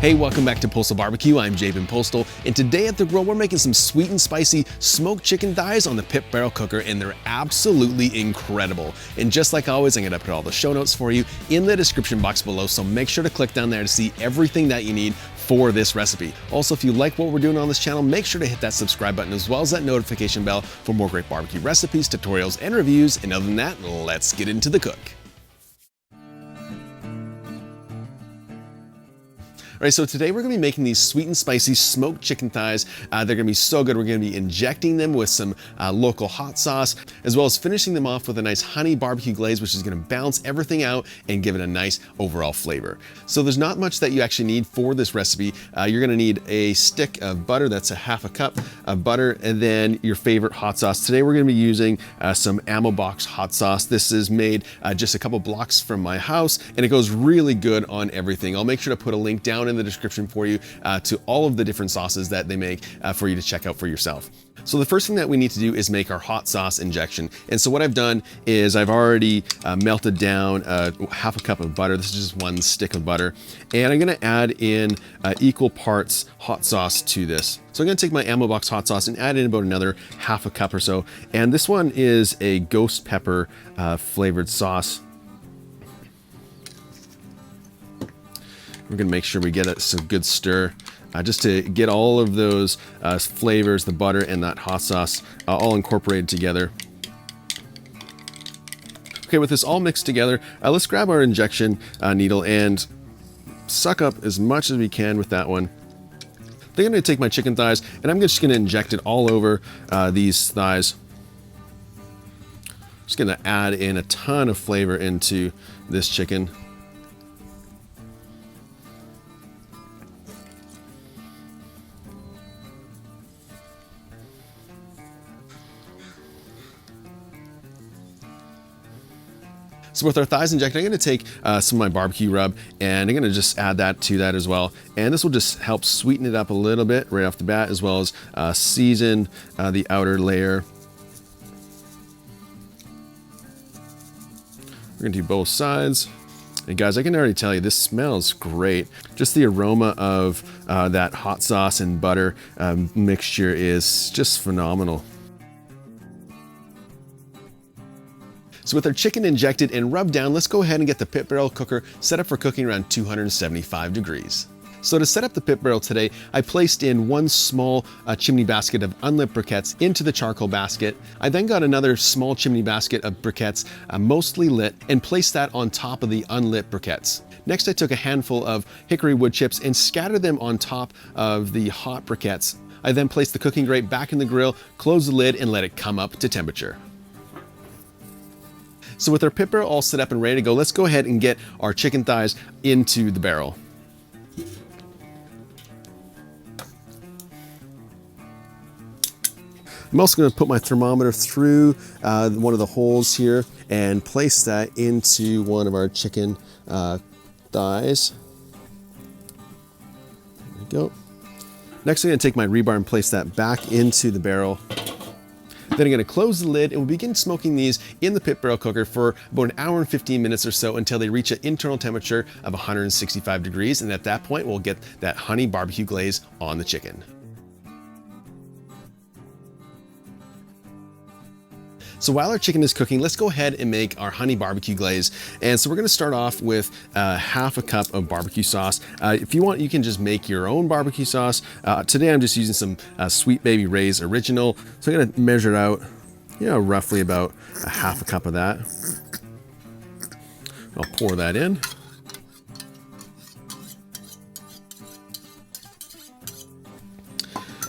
Hey, welcome back to Postal Barbecue. I'm Jabin Postal, and today at the grill we're making some sweet and spicy smoked chicken thighs on the pit barrel cooker, and they're absolutely incredible. And just like always, I'm gonna put all the show notes for you in the description box below, so make sure to click down there to see everything that you need for this recipe. Also, if you like what we're doing on this channel, make sure to hit that subscribe button as well as that notification bell for more great barbecue recipes, tutorials, and reviews. And other than that, let's get into the cook. All right, so today we're gonna be making these sweet and spicy smoked chicken thighs. They're gonna be so good. We're gonna be injecting them with some local hot sauce, as well as finishing them off with a nice honey barbecue glaze, which is gonna balance everything out and give it a nice overall flavor. So there's not much that you actually need for this recipe. You're gonna need a stick of butter, that's a half a cup of butter, and then your favorite hot sauce. Today we're gonna be using some Ammo Box hot sauce. This is made just a couple blocks from my house, and it goes really good on everything. I'll make sure to put a link down in the description for you to all of the different sauces that they make for you to check out for yourself. So the first thing that we need to do is make our hot sauce injection. And so what I've done is I've already melted down half a cup of butter. This is just one stick of butter. And I'm gonna add in equal parts hot sauce to this. So I'm gonna take my Ammo Box hot sauce and add in about another half a cup or so. And this one is a ghost pepper flavored sauce. We're gonna make sure we get some good stir just to get all of those flavors, the butter and that hot sauce all incorporated together. Okay, with this all mixed together, let's grab our injection needle and suck up as much as we can with that one. Then I'm gonna take my chicken thighs and I'm just gonna inject it all over these thighs. Just gonna add in a ton of flavor into this chicken. So with our thighs injected, I'm gonna take some of my barbecue rub and I'm gonna just add that to that as well. And this will just help sweeten it up a little bit right off the bat, as well as season the outer layer. We're gonna do both sides. And guys, I can already tell you, this smells great. Just the aroma of that hot sauce and butter mixture is just phenomenal. So with our chicken injected and rubbed down, let's go ahead and get the pit barrel cooker set up for cooking around 275 degrees. So to set up the pit barrel today, I placed in one small chimney basket of unlit briquettes into the charcoal basket. I then got another small chimney basket of briquettes, mostly lit, and placed that on top of the unlit briquettes. Next, I took a handful of hickory wood chips and scattered them on top of the hot briquettes. I then placed the cooking grate back in the grill, closed the lid, and let it come up to temperature. So with our pit barrel all set up and ready to go, let's go ahead and get our chicken thighs into the barrel. I'm also going to put my thermometer through one of the holes here and place that into one of our chicken thighs. There we go. Next, I'm going to take my rebar and place that back into the barrel. Then I'm gonna close the lid and we'll begin smoking these in the pit barrel cooker for about an hour and 15 minutes or so until they reach an internal temperature of 165 degrees. And at that point, we'll get that honey barbecue glaze on the chicken. So while our chicken is cooking, let's go ahead and make our honey barbecue glaze. And so we're gonna start off with half a cup of barbecue sauce. If you want, you can just make your own barbecue sauce. Today I'm just using some Sweet Baby Ray's Original. So I'm gonna measure it out, roughly about a half a cup of that. I'll pour that in.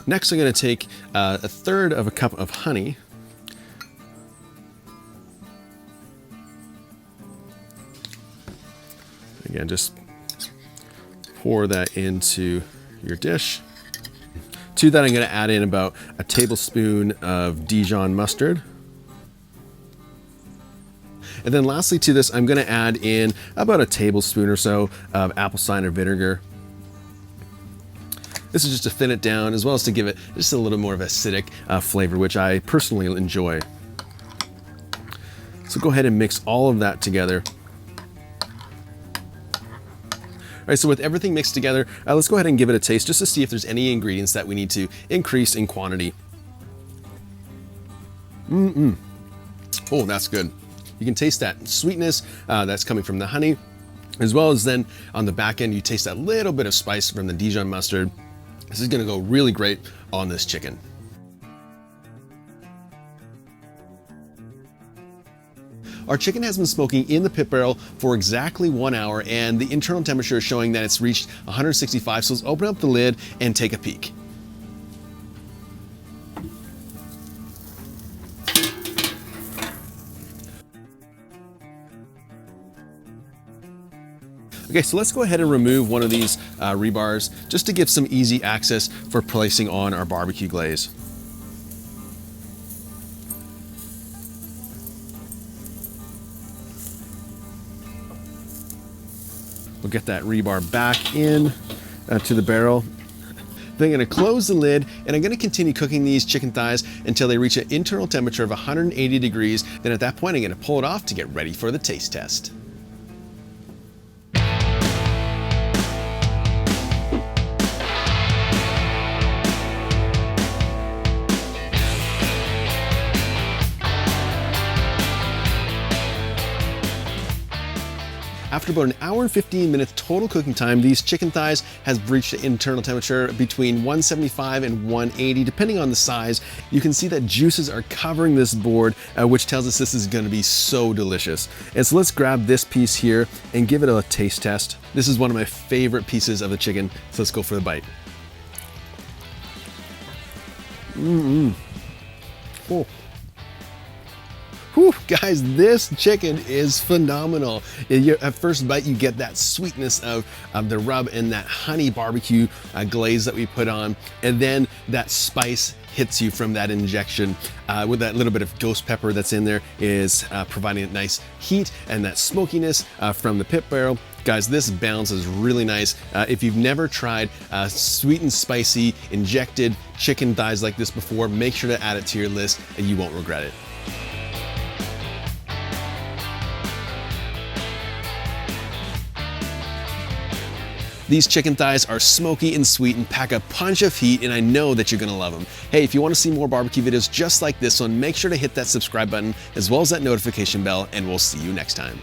Next, I'm gonna take a third of a cup of honey. Again, just pour that into your dish. To that, I'm gonna add in about a tablespoon of Dijon mustard. And then lastly to this, I'm gonna add in about a tablespoon or so of apple cider vinegar. This is just to thin it down, as well as to give it just a little more of acidic flavor, which I personally enjoy. So go ahead and mix all of that together. right, so with everything mixed together, let's go ahead and give it a taste just to see if there's any ingredients that we need to increase in quantity. Oh, that's good. You can taste that sweetness that's coming from the honey, as well as then on the back end, you taste that little bit of spice from the Dijon mustard. This is gonna go really great on this chicken. Our chicken has been smoking in the pit barrel for exactly 1 hour, and the internal temperature is showing that it's reached 165, so let's open up the lid and take a peek. Okay, so let's go ahead and remove one of these rebars just to give some easy access for placing on our barbecue glaze. We'll get that rebar back in to the barrel. Then I'm gonna close the lid, and I'm gonna continue cooking these chicken thighs until they reach an internal temperature of 180 degrees. Then at that point, I'm gonna pull it off to get ready for the taste test. After about an hour and 15 minutes total cooking time, these chicken thighs has reached an internal temperature between 175 and 180, depending on the size. You can see that juices are covering this board, which tells us this is gonna be so delicious. And so let's grab this piece here and give it a taste test. This is one of my favorite pieces of the chicken, so let's go for the bite. Oh. Whew, guys, this chicken is phenomenal. At first bite, you get that sweetness of the rub and that honey barbecue glaze that we put on, and then that spice hits you from that injection with that little bit of ghost pepper that's in there is providing a nice heat and that smokiness from the pit barrel. Guys, this balance is really nice. If you've never tried sweet and spicy injected chicken thighs like this before, make sure to add it to your list and you won't regret it. These chicken thighs are smoky and sweet and pack a punch of heat, and I know that you're gonna love them. Hey, if you wanna see more barbecue videos just like this one, make sure to hit that subscribe button as well as that notification bell, and we'll see you next time.